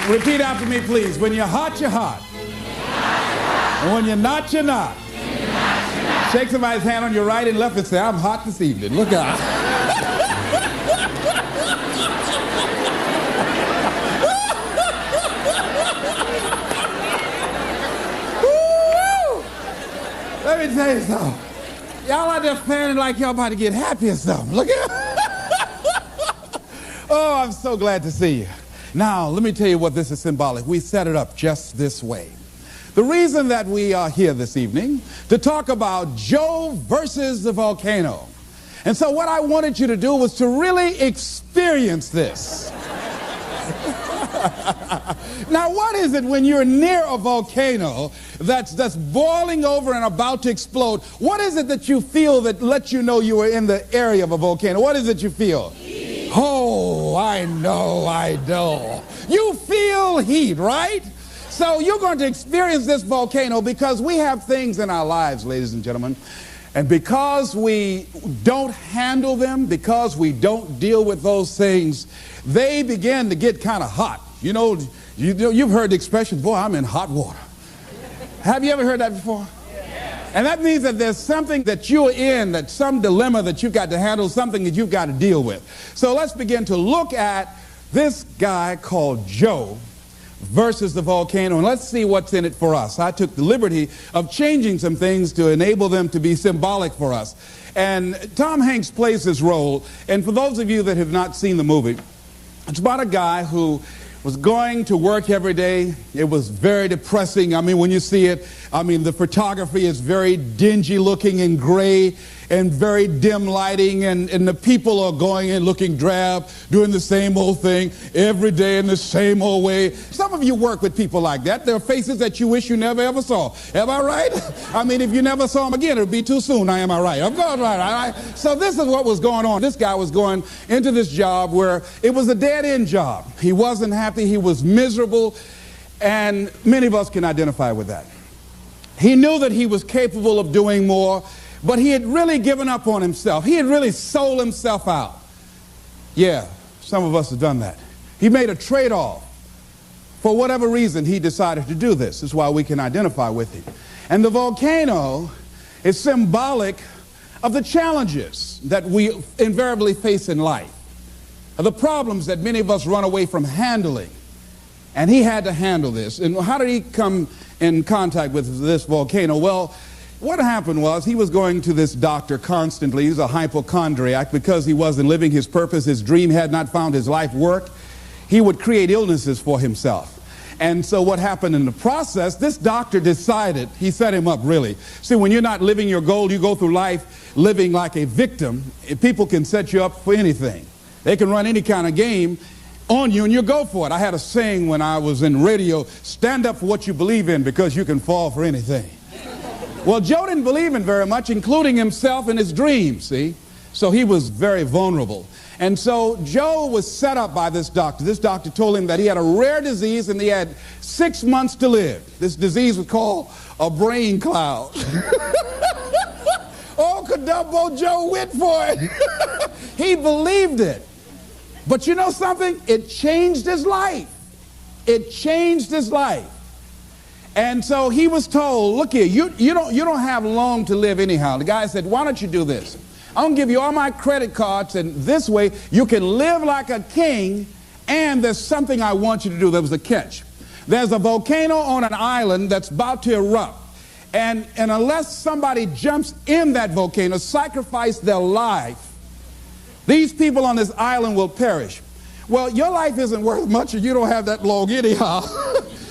Repeat after me, please. When you're hot, you're hot. And when you're not, you're not. Shake somebody's hand on your right and left and say, I'm hot this evening. Look out. Let me tell you something. Y'all out there fanning like y'all about to get happy or something. Look at Oh, I'm so glad to see you. Now, let me tell you what this is symbolic. We set it up just this way. The reason that we are here this evening to talk about Joe versus the volcano. And so what I wanted you to do was to really experience this. Now, what is it when you're near a volcano that's boiling over and about to explode? What is it that you feel that lets you know you are in the area of a volcano? What is it you feel? Heat. Oh, I know. You feel heat, right? So you're going to experience this volcano because we have things in our lives, ladies and gentlemen, and because we don't handle them, because we don't deal with those things, they begin to get kind of hot. You know, you've heard the expression, boy, I'm in hot water. Have you ever heard that before? Yeah. And that means that there's something that you're in, that some dilemma that you've got to handle, something that you've got to deal with. So let's begin to look at this guy called Joe versus the volcano, and let's see what's in it for us. I took the liberty of changing some things to enable them to be symbolic for us. And Tom Hanks plays this role, and for those of you that have not seen the movie, it's about a guy who was going to work every day. It was very depressing. I mean, when you see it, I mean, the photography is very dingy looking and gray and very dim lighting, and the people are going and looking drab, doing the same old thing every day in the same old way. Some of you work with people like that. There are faces that you wish you never ever saw. Am I right? I mean, if you never saw them again, it would be too soon. Now, am I right? I'm going right, all right? So this is what was going on. This guy was going into this job where it was a dead-end job. He wasn't happy. He was miserable, and many of us can identify with that. He knew that he was capable of doing more, but he had really given up on himself. He had really sold himself out. Yeah, some of us have done that. He made a trade-off. For whatever reason, he decided to do this. This is why we can identify with him. And the volcano is symbolic of the challenges that we invariably face in life, of the problems that many of us run away from handling. And he had to handle this. And how did he come in contact with this volcano? Well, what happened was he was going to this doctor constantly. He was a hypochondriac because he wasn't living his purpose. His dream had not found his life work. He would create illnesses for himself. And so what happened in the process, this doctor decided, he set him up really. See, when you're not living your goal, you go through life living like a victim. People can set you up for anything. They can run any kind of game on you and you go for it. I had a saying when I was in radio, stand up for what you believe in because you can fall for anything. Well, Joe didn't believe in very much, including himself and his dreams, see? So he was very vulnerable. And so Joe was set up by this doctor. This doctor told him that he had a rare disease and he had 6 months to live. This disease was called a brain cloud. Oh, Kadumbo Joe went for it. He believed it. But you know something? It changed his life. It changed his life. And so he was told, look here, you don't have long to live anyhow. The guy said, why don't you do this? I'm going to give you all my credit cards, and this way you can live like a king, and there's something I want you to do. There was a catch. There's a volcano on an island that's about to erupt. And unless somebody jumps in that volcano, sacrifice their life, these people on this island will perish. Well, your life isn't worth much if you don't have that long anyhow.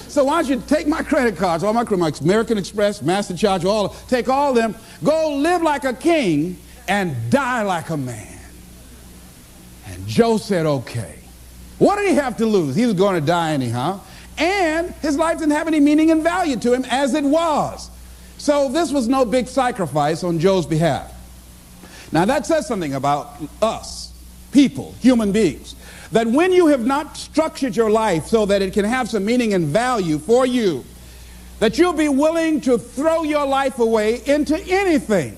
So why don't you take my credit cards, all my American Express, MasterCharge, take all of them, go live like a king and die like a man. And Joe said, okay. What did he have to lose? He was going to die anyhow. And his life didn't have any meaning and value to him as it was. So this was no big sacrifice on Joe's behalf. Now that says something about us, people, human beings. That when you have not structured your life so that it can have some meaning and value for you, that you'll be willing to throw your life away into anything.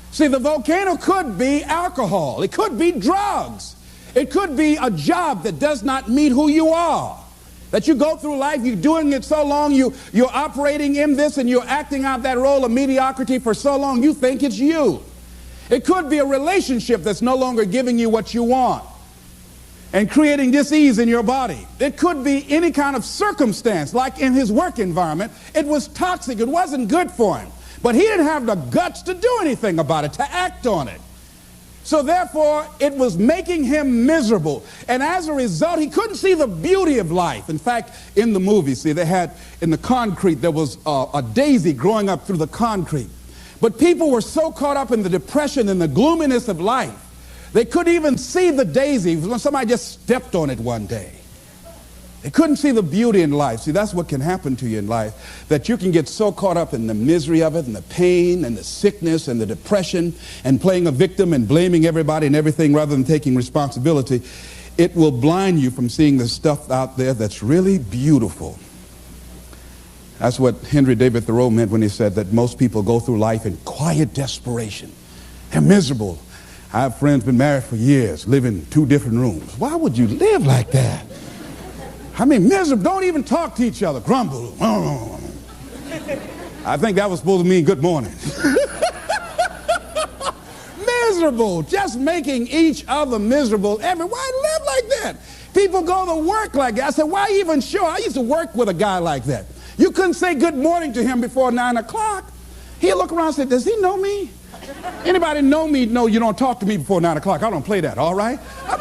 See, the volcano could be alcohol. It could be drugs. It could be a job that does not meet who you are. That you go through life, you're doing it so long, you're operating in this and you're acting out that role of mediocrity for so long, you think it's you. It could be a relationship that's no longer giving you what you want and creating dis-ease in your body. It could be any kind of circumstance, like in his work environment. It was toxic. It wasn't good for him. But he didn't have the guts to do anything about it, to act on it. So therefore, it was making him miserable. And as a result, he couldn't see the beauty of life. In fact, in the movie, see, they had in the concrete, there was a daisy growing up through the concrete. But people were so caught up in the depression and the gloominess of life, they couldn't even see the daisy when somebody just stepped on it one day. They couldn't see the beauty in life. See, that's what can happen to you in life, that you can get so caught up in the misery of it and the pain and the sickness and the depression and playing a victim and blaming everybody and everything rather than taking responsibility. It will blind you from seeing the stuff out there that's really beautiful. That's what Henry David Thoreau meant when he said that most people go through life in quiet desperation. They're miserable. I have friends been married for years, live in 2 different rooms. Why would you live like that? I mean, miserable. Don't even talk to each other. Grumble. I think that was supposed to mean good morning. Miserable. Just making each other miserable. Why live like that? People go to work like that. I said, why even sure? I used to work with a guy like that. You couldn't say good morning to him before 9 o'clock. He'd look around and say, does he know me? Anybody know me? No, you don't talk to me before 9 o'clock. I don't play that, all right? I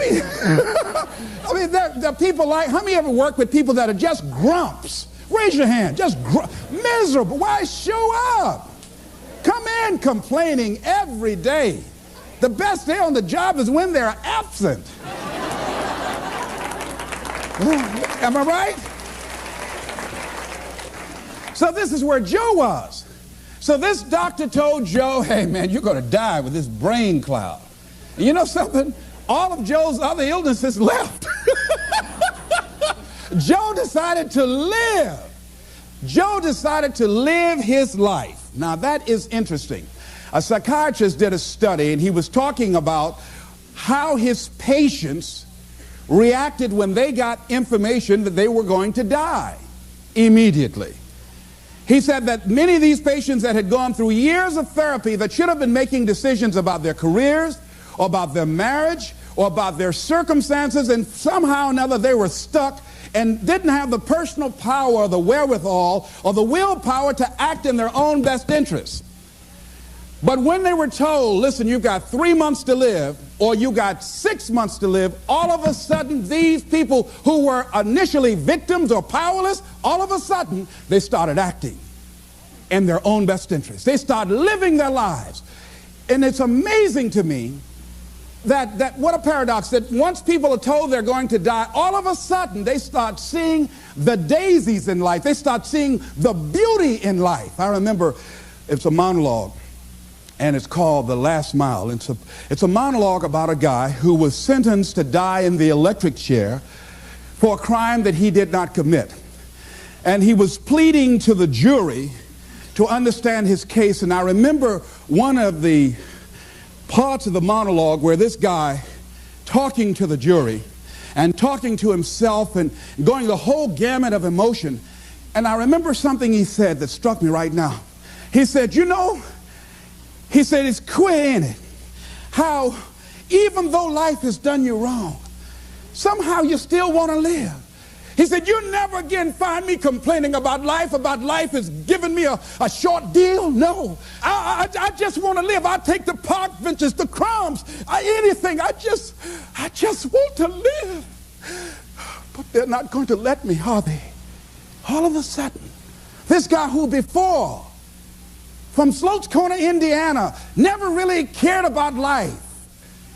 mean, there are people like, how many ever work with people that are just grumps? Raise your hand. Just miserable. Why show up? Come in complaining every day. The best day on the job is when they're absent. Am I right? So this is where Joe was. So this doctor told Joe, hey man, you're going to die with this brain cloud. And you know something? All of Joe's other illnesses left. Joe decided to live. Joe decided to live his life. Now that is interesting. A psychiatrist did a study and he was talking about how his patients reacted when they got information that they were going to die immediately. He said that many of these patients that had gone through years of therapy that should have been making decisions about their careers, or about their marriage, or about their circumstances, and somehow or another they were stuck and didn't have the personal power or the wherewithal or the willpower to act in their own best interests. But when they were told, listen, you've got 3 months to live, or you got 6 months to live, all of a sudden these people who were initially victims or powerless, all of a sudden they started acting in their own best interest. They started living their lives. And it's amazing to me that what a paradox, that once people are told they're going to die, all of a sudden they start seeing the daisies in life. They start seeing the beauty in life. I remember it's a monologue. And it's called The Last Mile. It's a monologue about a guy who was sentenced to die in the electric chair for a crime that he did not commit. And he was pleading to the jury to understand his case. And I remember one of the parts of the monologue where this guy talking to the jury and talking to himself and going the whole gamut of emotion. And I remember something he said that struck me right now. He said, you know, he said, it's queer, ain't it? How even though life has done you wrong, somehow you still want to live. He said, you never again find me complaining about life has given me a short deal. No, I just want to live. I take the park benches, the crumbs, anything. I just want to live. But they're not going to let me, are they? All of a sudden, this guy who before from Sloats Corner, Indiana, never really cared about life.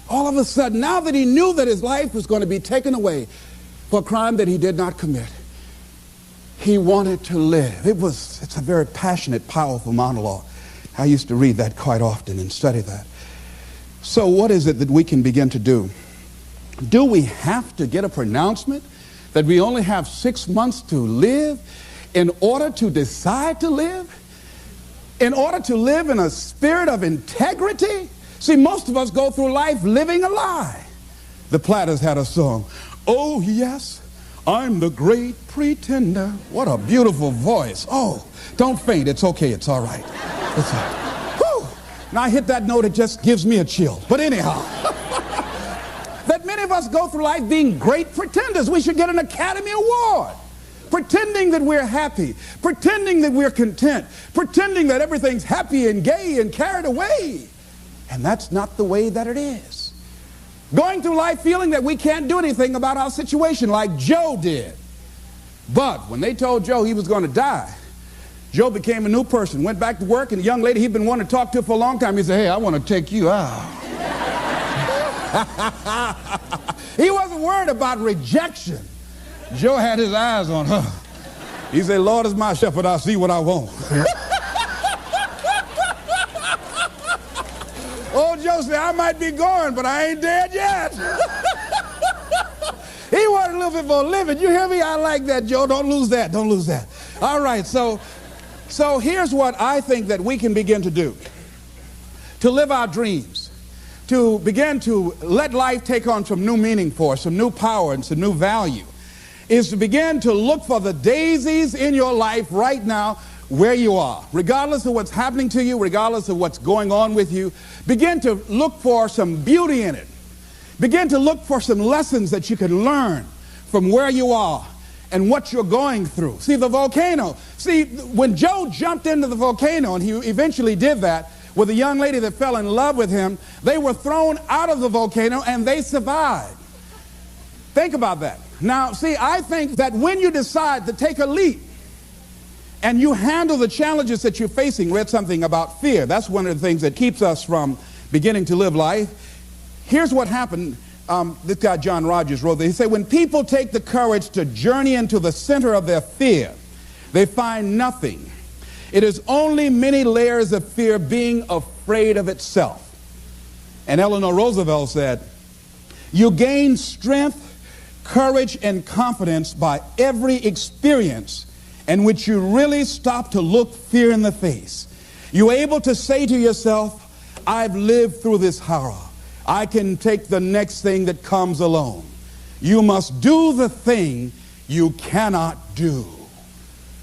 All of a sudden, now that he knew that his life was going to be taken away for a crime that he did not commit, he wanted to live. It's a very passionate, powerful monologue. I used to read that quite often and study that. So what is it that we can begin to do? Do we have to get a pronouncement that we only have 6 months to live in order to decide to live? In order to live in a spirit of integrity? See, most of us go through life living a lie. The Platters had a song, oh yes, I'm the great pretender. What a beautiful voice. Oh, don't faint. It's okay. It's all right. It's all right. Whew. Now I hit that note, it just gives me a chill. But anyhow, that many of us go through life being great pretenders. We should get an Academy Award. Pretending that we're happy, pretending that we're content, pretending that everything's happy and gay and carried away. And that's not the way that it is. Going through life feeling that we can't do anything about our situation like Joe did. But when they told Joe he was going to die, Joe became a new person, went back to work, and the young lady he'd been wanting to talk to for a long time, he said, hey, I want to take you out. He wasn't worried about rejection. Joe had his eyes on her. He said, Lord is my shepherd, I'll see what I want. Old Joe said, I might be going, but I ain't dead yet. He wanted a little bit more living. You hear me? I like that, Joe. Don't lose that. Don't lose that. All right, so here's what I think that we can begin to do. To live our dreams. To begin to let life take on some new meaning for us, some new power and some new value. Is to begin to look for the daisies in your life right now where you are. Regardless of what's happening to you, regardless of what's going on with you, begin to look for some beauty in it. Begin to look for some lessons that you can learn from where you are and what you're going through. See, the volcano. See, when Joe jumped into the volcano, and he eventually did that with a young lady that fell in love with him, they were thrown out of the volcano and they survived. Think about that. Now, see, I think that when you decide to take a leap and you handle the challenges that you're facing, read something about fear. That's one of the things that keeps us from beginning to live life. Here's what happened. This guy, John Rogers, wrote that. He said, when people take the courage to journey into the center of their fear, they find nothing. It is only many layers of fear being afraid of itself. And Eleanor Roosevelt said, you gain strength, courage, and confidence by every experience in which you really stop to look fear in the face. You're able to say to yourself, I've lived through this horror. I can take the next thing that comes along. You must do the thing you cannot do.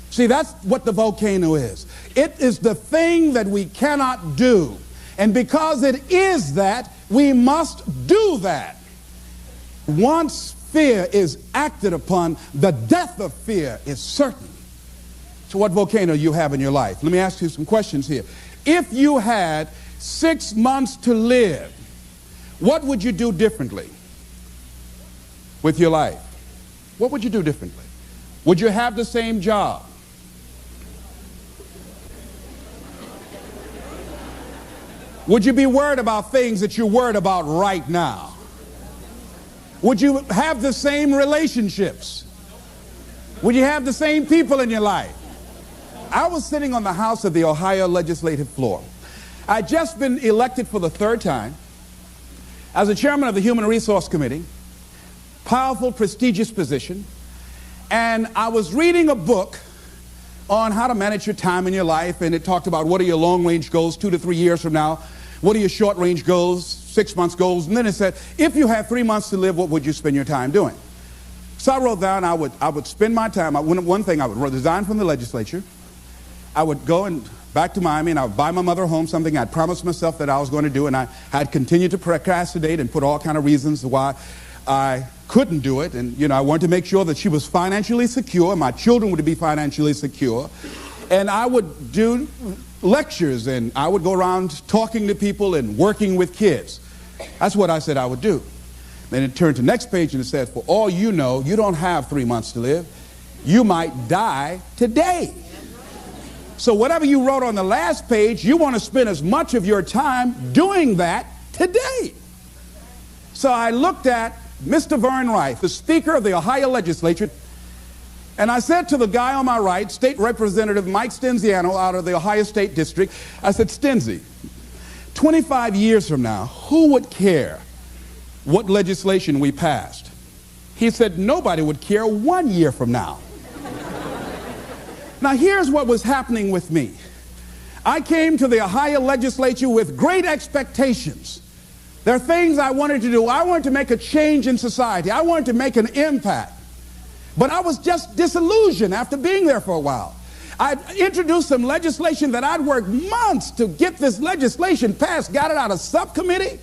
See, that's what the volcano is. It is the thing that we cannot do. And because it is that, we must do that. Once fear is acted upon, the death of fear is certain. So what volcano you have in your life? Let me ask you some questions here. If you had 6 months to live, what would you do differently with your life? What would you do differently? Would you have the same job? Would you be worried about things that you're worried about right now? Would you have the same relationships? Would you have the same people in your life? I was sitting on the House of the Ohio legislative floor. I'd just been elected for the 3rd time as the chairman of the Human Resource Committee, powerful, prestigious position, and I was reading a book on how to manage your time in your life, and it talked about what are your long-range goals 2 to 3 years from now, what are your short-range goals, 6 months goals, and then it said, if you had 3 months to live, what would you spend your time doing? So I wrote down I would spend my time, one thing, I would resign from the legislature, I would go and back to Miami, and I would buy my mother a home, something I'd promised myself that I was going to do, and I had continued to procrastinate and put all kind of reasons why I couldn't do it. And, you know, I wanted to make sure that she was financially secure, my children would be financially secure. And I would do lectures, and I would go around talking to people and working with kids. That's what I said I would do. Then it turned to the next page, and it said, for all you know, you don't have 3 months to live. You might die today. So whatever you wrote on the last page, you want to spend as much of your time doing that today. So I looked at Mr. Vern Rife, the Speaker of the Ohio Legislature, and I said to the guy on my right, State Representative Mike Stenziano out of the Ohio State District, I said, Stenzi, 25 years from now, who would care what legislation we passed? He said, nobody would care 1 year from now. Now here's what was happening with me. I came to the Ohio legislature with great expectations. There are things I wanted to do. I wanted to make a change in society. I wanted to make an impact. But I was just disillusioned after being there for a while. I introduced some legislation that I'd worked months to get this legislation passed, got it out of subcommittee,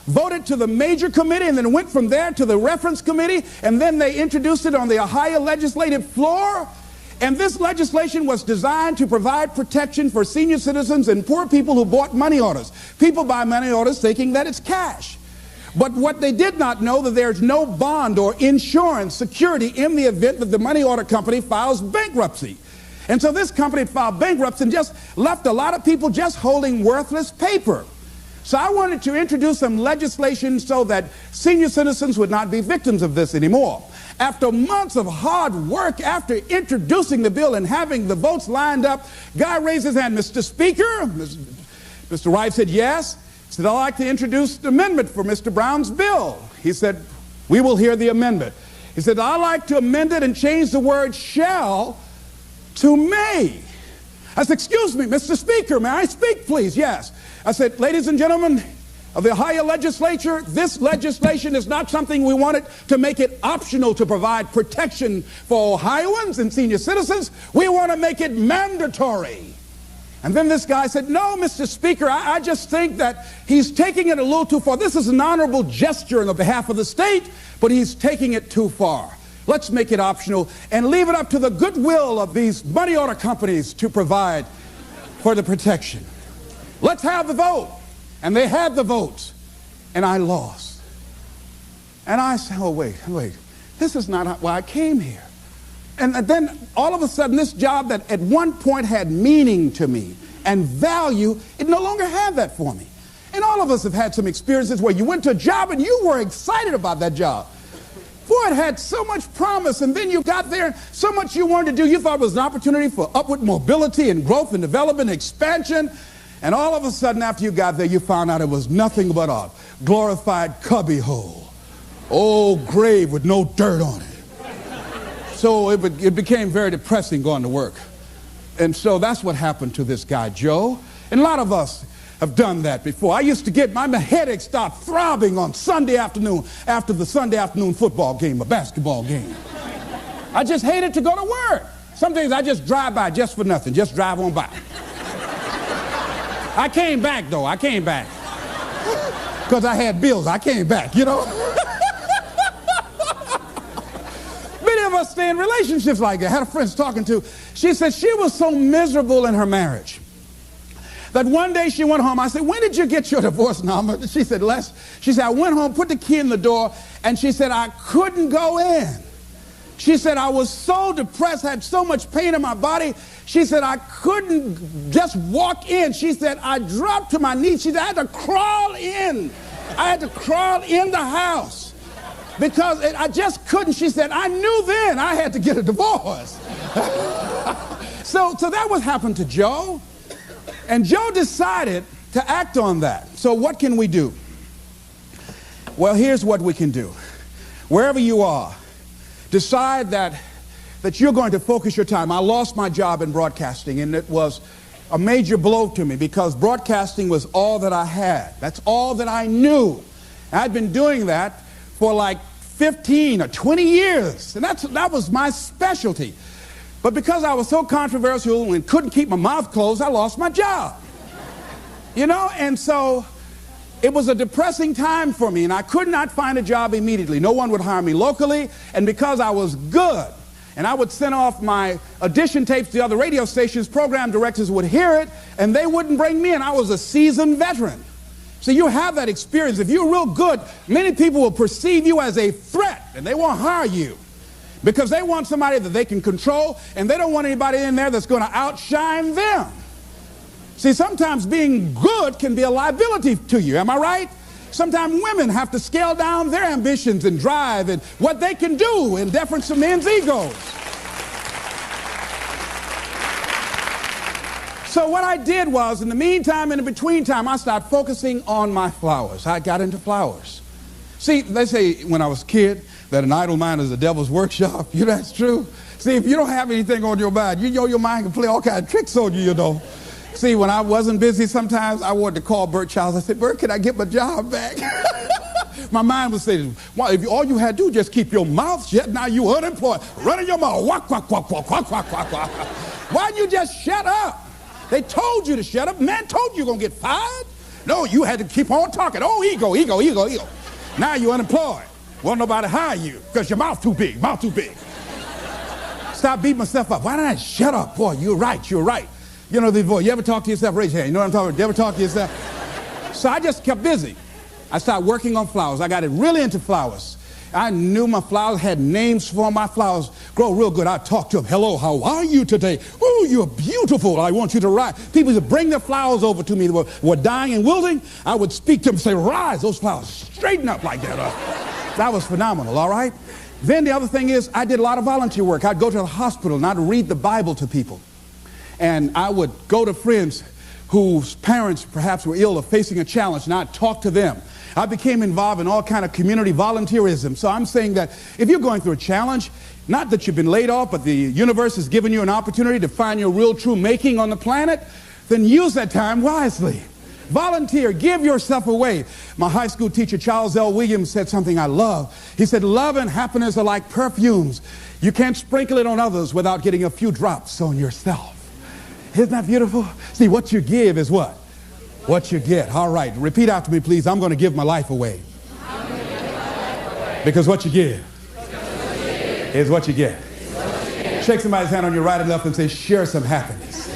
voted to the major committee, and then went from there to the reference committee, and then they introduced it on the Ohio legislative floor. And this legislation was designed to provide protection for senior citizens and poor people who bought money orders. People buy money orders thinking that it's cash. But what they did not know, that there's no bond or insurance security in the event that the money order company files bankruptcy. And so this company filed bankruptcy and just left a lot of people just holding worthless paper. So I wanted to introduce some legislation so that senior citizens would not be victims of this anymore. After months of hard work, after introducing the bill and having the votes lined up, guy raised his hand. Mr. Speaker, Mr. Wright said yes. He said, I'd like to introduce the amendment for Mr. Brown's bill. He said, we will hear the amendment. He said, I'd like to amend it and change the word shall to may. I said, excuse me, Mr. Speaker, may I speak, please? Yes. I said, ladies and gentlemen of the Ohio legislature, this legislation is not something we wanted to make it optional to provide protection for Ohioans and senior citizens. We want to make it mandatory. And then this guy said, no, Mr. Speaker, I just think that he's taking it a little too far. This is an honorable gesture on the behalf of the state, but he's taking it too far. Let's make it optional and leave it up to the goodwill of these money order companies to provide for the protection. Let's have the vote. And they had the votes, and I lost. And I said, oh, wait, this is not why I came here. And then all of a sudden, this job that at one point had meaning to me and value, it no longer had that for me. And all of us have had some experiences where you went to a job and you were excited about that job. Boy, it had so much promise, and then you got there, and so much you wanted to do. You thought it was an opportunity for upward mobility and growth and development and expansion. And all of a sudden, after you got there, you found out it was nothing but a glorified cubbyhole. Old grave with no dirt on it. So it became very depressing going to work. And so that's what happened to this guy, Joe. And a lot of us have done that before. I used to get my headache start throbbing on Sunday afternoon after the Sunday afternoon football game, a basketball game. I just hated to go to work. Some days I just drive by just for nothing, just drive on by. I came back, though. I came back. Because I had bills. I came back, you know. Many of us stay in relationships like that. I had a friend talking to. She said she was so miserable in her marriage that one day she went home. I said, when did you get your divorce number? She said, she said, I went home, put the key in the door, and she said, I couldn't go in. She said, I was so depressed, had so much pain in my body. She said, I couldn't just walk in. She said, I dropped to my knees. She said, I had to crawl in. I had to crawl in the house because I just couldn't. She said, I knew then I had to get a divorce. So that what happened to Joe. And Joe decided to act on that. So what can we do? Well, here's what we can do. Wherever you are, decide that you're going to focus your time. I lost my job in broadcasting, and it was a major blow to me because broadcasting was all that I had. That's all that I knew. I'd been doing that for like 15 or 20 years, and that was my specialty. But because I was so controversial and couldn't keep my mouth closed, I lost my job. You know, and so it was a depressing time for me, and I could not find a job immediately. No one would hire me locally, and because I was good, and I would send off my audition tapes to other radio stations, program directors would hear it, and they wouldn't bring me in. I was a seasoned veteran. So you have that experience. If you're real good, many people will perceive you as a threat, and they won't hire you because they want somebody that they can control, and they don't want anybody in there that's going to outshine them. See, sometimes being good can be a liability to you. Am I right? Sometimes women have to scale down their ambitions and drive and what they can do in deference to men's egos. So what I did was, in the meantime, in the between time, I started focusing on my flowers. I got into flowers. See, they say when I was a kid that an idle mind is the devil's workshop. You know, that's true. See, if you don't have anything on your mind, you know your mind can play all kinds of tricks on you, you know. See, when I wasn't busy, sometimes I wanted to call Bert Childs. I said, Bert, can I get my job back? My mind was saying, well, if all you had to do just keep your mouth shut, now you unemployed. Running your mouth, walk, walk, walk, walk, walk, walk, walk, walk. Why didn't you just shut up? They told you to shut up. Man told you you're going to get fired. No, you had to keep on talking. Oh, ego, ego, ego, ego. Now you're unemployed. Won't nobody hire you because your mouth too big, mouth too big. Stop beating myself up. Why didn't I shut up? Boy, you're right, you're right. You know the voice. You ever talk to yourself? Raise your hand. You know what I'm talking about? You ever talk to yourself? So I just kept busy. I started working on flowers. I got it really into flowers. I knew my flowers, had names for my flowers. Grow real good. I'd talk to them. Hello, how are you today? Oh, you're beautiful. I want you to rise. People would bring their flowers over to me that were dying and wilting. I would speak to them and say, rise, those flowers, straighten up like that. That was phenomenal, all right? Then the other thing is I did a lot of volunteer work. I'd go to the hospital and I'd read the Bible to people. And I would go to friends whose parents perhaps were ill or facing a challenge, and I'd talk to them. I became involved in all kind of community volunteerism. So I'm saying that if you're going through a challenge, not that you've been laid off, but the universe has given you an opportunity to find your real true making on the planet, then use that time wisely. Volunteer, give yourself away. My high school teacher, Charles L. Williams, said something I love. He said, love and happiness are like perfumes. You can't sprinkle it on others without getting a few drops on yourself. Isn't that beautiful? See, what you give is what? What you get. All right, repeat after me, please. I'm going to give my life away. Because what you give is what you get. Shake somebody's hand on your right and left and say, share some happiness.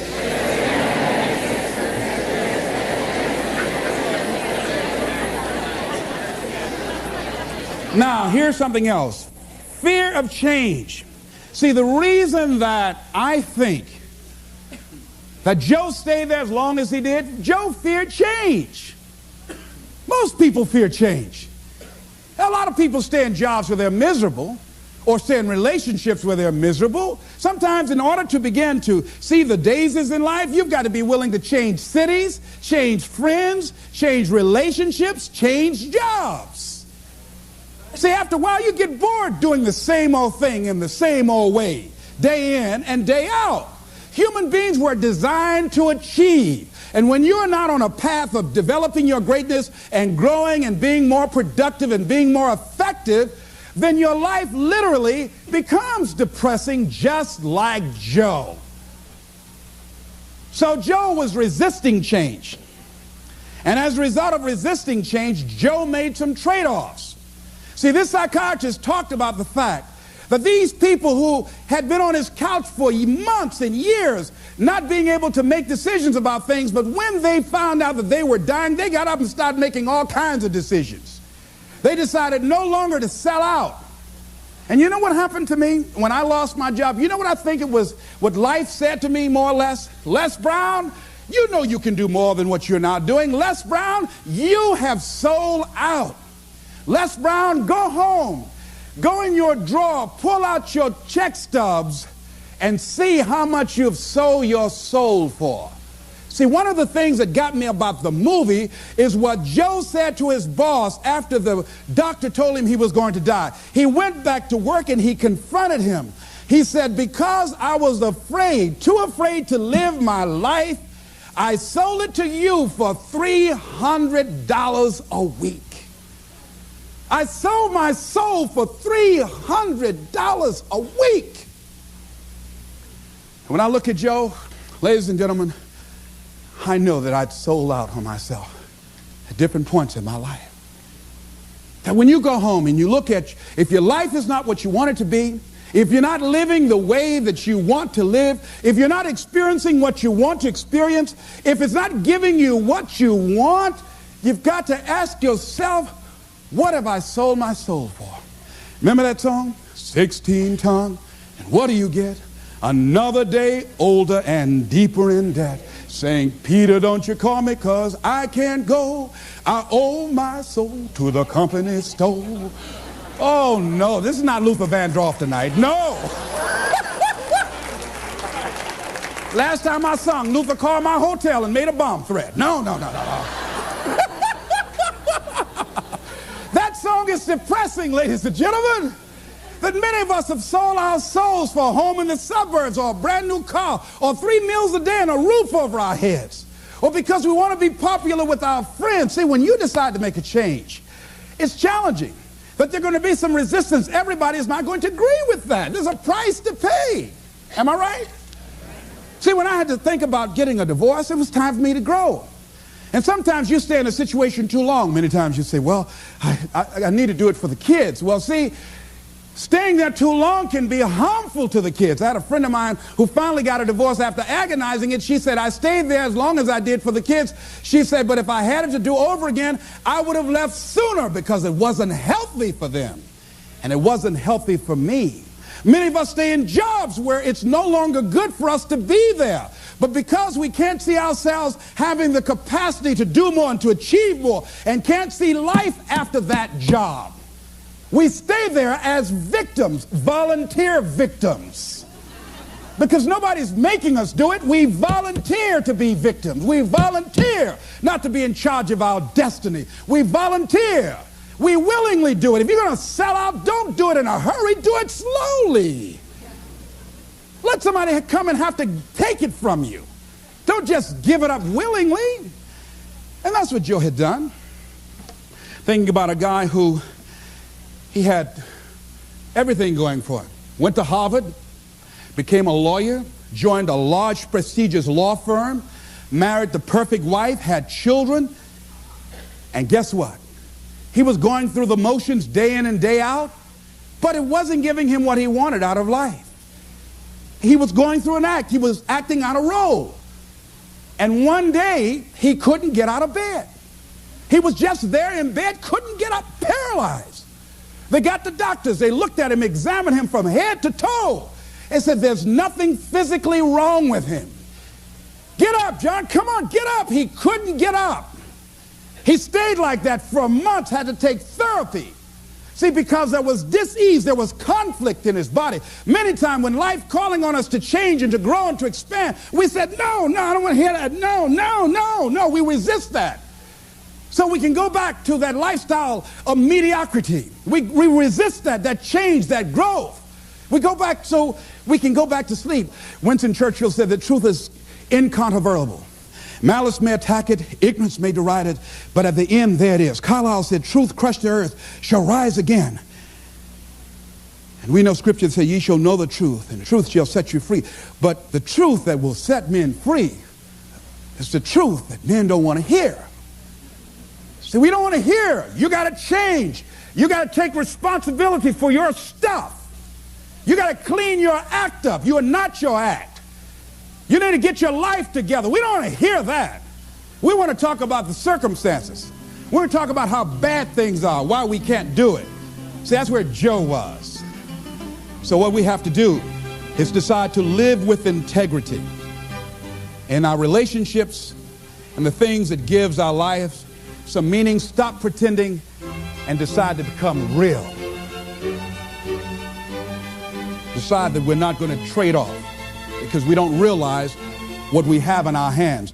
Now, here's something else. Fear of change. See, the reason that I think that Joe stayed there as long as he did, Joe feared change. Most people fear change. A lot of people stay in jobs where they're miserable or stay in relationships where they're miserable. Sometimes in order to begin to see the daisies in life, you've got to be willing to change cities, change friends, change relationships, change jobs. See, after a while you get bored doing the same old thing in the same old way, day in and day out. Human beings were designed to achieve. And when you're not on a path of developing your greatness and growing and being more productive and being more effective, then your life literally becomes depressing, just like Joe. So Joe was resisting change. And as a result of resisting change, Joe made some trade-offs. See, this psychiatrist talked about the fact that these people who had been on his couch for months and years not being able to make decisions about things, but when they found out that they were dying, they got up and started making all kinds of decisions. They decided no longer to sell out. And you know what happened to me when I lost my job? You know what I think it was, what life said to me more or less? Les Brown, you know you can do more than what you're now doing. Les Brown, you have sold out. Les Brown, go home. Go in your drawer, pull out your check stubs, and see how much you've sold your soul for. See, one of the things that got me about the movie is what Joe said to his boss after the doctor told him he was going to die. He went back to work and he confronted him. He said, because I was afraid, too afraid to live my life, I sold it to you for $300 a week. I sold my soul for $300 a week. When I look at Joe, ladies and gentlemen, I know that I'd sold out on myself at different points in my life. That when you go home and you look at, if your life is not what you want it to be, if you're not living the way that you want to live, if you're not experiencing what you want to experience, if it's not giving you what you want, you've got to ask yourself, what have I sold my soul for? Remember that song? 16 tongue. And what do you get? Another day older and deeper in debt. Saying, Peter, don't you call me, 'cause I can't go. I owe my soul to the company store. Oh, no, this is not Luther Vandross tonight. No. Last time I sung, Luther called my hotel and made a bomb threat. No. That song is depressing, ladies and gentlemen. That many of us have sold our souls for a home in the suburbs or a brand new car or 3 meals a day and a roof over our heads. Or because we want to be popular with our friends. See, when you decide to make a change, it's challenging. That there's going to be some resistance. Everybody is not going to agree with that. There's a price to pay. Am I right? See, when I had to think about getting a divorce, it was time for me to grow. And sometimes you stay in a situation too long. Many times you say, well, I need to do it for the kids. Well, see, staying there too long can be harmful to the kids. I had a friend of mine who finally got a divorce after agonizing it. She said, I stayed there as long as I did for the kids. She said, but if I had it to do over again, I would have left sooner because it wasn't healthy for them. And it wasn't healthy for me. Many of us stay in jobs where it's no longer good for us to be there. But because we can't see ourselves having the capacity to do more and to achieve more and can't see life after that job, we stay there as victims, volunteer victims. Because nobody's making us do it. We volunteer to be victims. We volunteer not to be in charge of our destiny. We volunteer. We willingly do it. If you're going to sell out, don't do it in a hurry. Do it slowly. Let somebody come and have to take it from you. Don't just give it up willingly. And that's what Joe had done. Thinking about a guy who he had everything going for him. Went to Harvard, became a lawyer, joined a large prestigious law firm, married the perfect wife, had children, and guess what? He was going through the motions day in and day out, but it wasn't giving him what he wanted out of life. He was going through an act. He was acting out a role. And one day, he couldn't get out of bed. He was just there in bed, couldn't get up, paralyzed. They got the doctors. They looked at him, examined him from head to toe, and said, there's nothing physically wrong with him. Get up, John. Come on, get up. He couldn't get up. He stayed like that for months, had to take therapy. See, because there was dis-ease, there was conflict in his body. Many times when life calling on us to change and to grow and to expand, we said, no, I don't want to hear that. No, we resist that. So we can go back to that lifestyle of mediocrity. We resist that change, that growth. We go back so we can go back to sleep. Winston Churchill said that truth is incontrovertible. Malice may attack it, ignorance may deride it, but at the end, there it is. Carlyle said, truth crushed to earth shall rise again. And we know Scripture says, ye shall know the truth, and the truth shall set you free. But the truth that will set men free is the truth that men don't want to hear. See, we don't want to hear. You got to change. You got to take responsibility for your stuff. You got to clean your act up. You are not your act. You need to get your life together. We don't want to hear that. We want to talk about the circumstances. We want to talk about how bad things are, why we can't do it. See, that's where Joe was. So what we have to do is decide to live with integrity in our relationships and the things that gives our lives some meaning. Stop pretending and decide to become real. Decide that we're not going to trade off, because we don't realize what we have in our hands.